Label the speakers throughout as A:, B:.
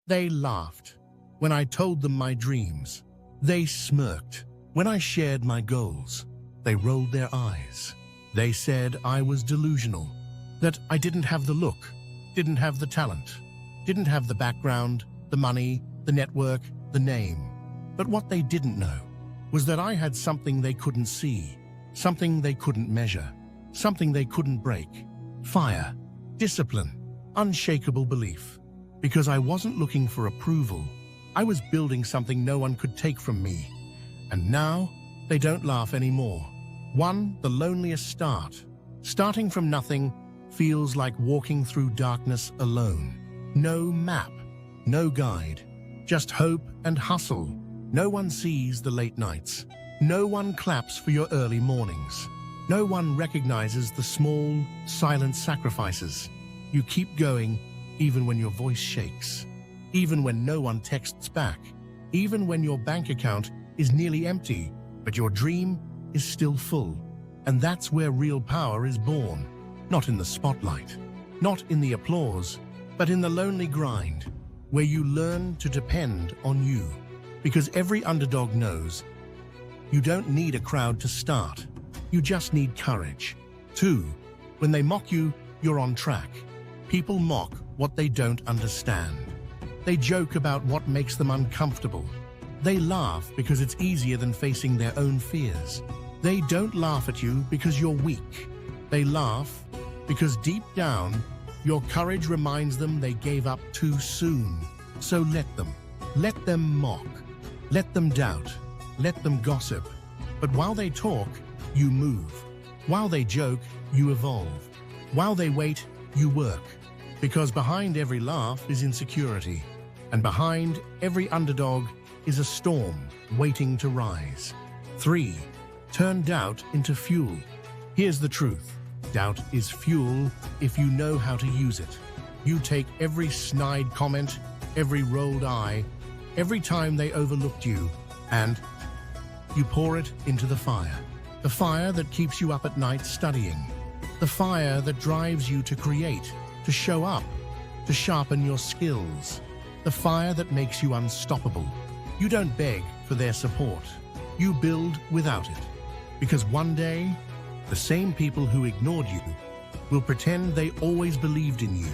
A: They laughed when I told them my dreams. They smirked when I shared my goals. They rolled their eyes. They said I was delusional, that I didn't have the look, didn't have the talent, didn't have the background, the money, the network, the name. But what they didn't know was that I had something they couldn't see, something they couldn't measure, something they couldn't break. Fire, discipline, unshakable belief. Because I wasn't looking for approval, I was building something no one could take from me. And now, they don't laugh anymore. The loneliest start. Starting from nothing feels like walking through darkness alone. No map, no guide, just hope and hustle. No one sees the late nights. No one claps for your early mornings. No one recognizes the small, silent sacrifices. You keep going even when your voice shakes, even when no one texts back, even when your bank account is nearly empty, but your dream is still full. And that's where real power is born. Not in the spotlight, not in the applause, but in the lonely grind, where you learn to depend on you. Because every underdog knows you don't need a crowd to start. You just need courage. 2, when they mock you, you're on track. People mock what they don't understand. They joke about what makes them uncomfortable. They laugh because it's easier than facing their own fears. They don't laugh at you because you're weak. They laugh because deep down, your courage reminds them they gave up too soon. So let them. Let them mock. Let them doubt. Let them gossip. But while they talk, you move. While they joke, you evolve. While they wait, you work. Because behind every laugh is insecurity. And behind every underdog is a storm waiting to rise. 3, turn doubt into fuel. Here's the truth. Doubt is fuel if you know how to use it. You take every snide comment, every rolled eye, every time they overlooked you, and you pour it into the fire. The fire that keeps you up at night studying. The fire that drives you to create, to show up, to sharpen your skills. The fire that makes you unstoppable. You don't beg for their support. You build without it. Because one day, the same people who ignored you will pretend they always believed in you.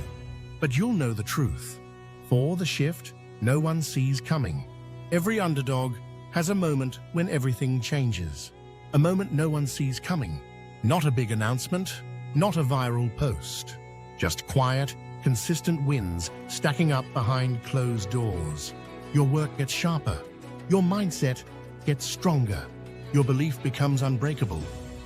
A: But you'll know the truth. For the shift no one sees coming. Every underdog has a moment when everything changes. A moment no one sees coming. Not a big announcement, not a viral post. Just quiet, consistent wins stacking up behind closed doors. Your work gets sharper. Your mindset gets stronger. Your belief becomes unbreakable.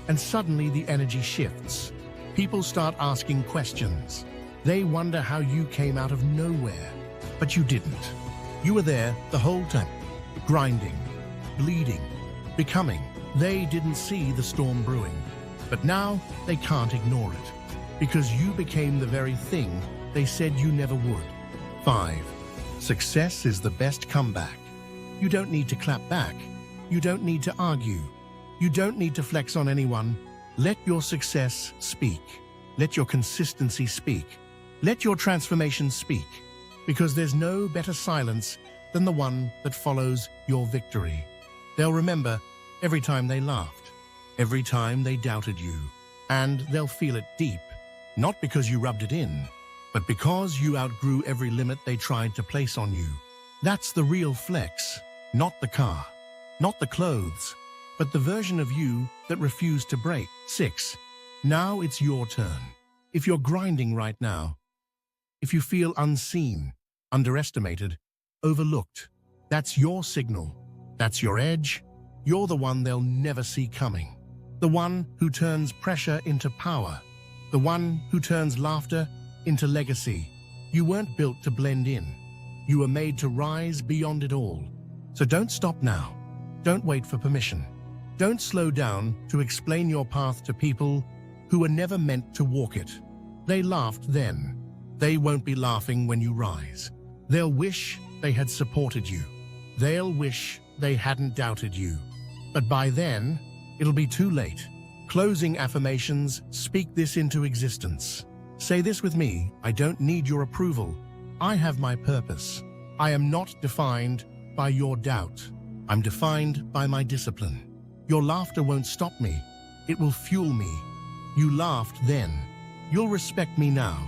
A: And suddenly the energy shifts. People start asking questions. They wonder how you came out of nowhere. But you didn't. You were there the whole time. Grinding, bleeding, becoming. They didn't see the storm brewing. But now they can't ignore it. Because you became the very thing they said you never would. 5, success is the best comeback. You don't need to clap back. You don't need to argue. You don't need to flex on anyone. Let your success speak. Let your consistency speak. Let your transformation speak. Because there's no better silence than the one that follows your victory. They'll remember every time they laughed, every time they doubted you, and they'll feel it deep, not because you rubbed it in, but because you outgrew every limit they tried to place on you. That's the real flex, not the car, not the clothes, but the version of you that refused to break. 6, now it's your turn. If you're grinding right now, if you feel unseen, underestimated, overlooked, that's your signal. That's your edge. You're the one they'll never see coming. The one who turns pressure into power. The one who turns laughter into legacy. You weren't built to blend in. You were made to rise beyond it all. So don't stop now. Don't wait for permission. Don't slow down to explain your path to people who were never meant to walk it. They laughed then. They won't be laughing when you rise. They'll wish they had supported you. They'll wish they hadn't doubted you. But by then, it'll be too late. Closing affirmations, speak this into existence. Say this with me: I don't need your approval. I have my purpose. I am not defined by your doubt. I'm defined by my discipline. Your laughter won't stop me. It will fuel me. You laughed then. You'll respect me now.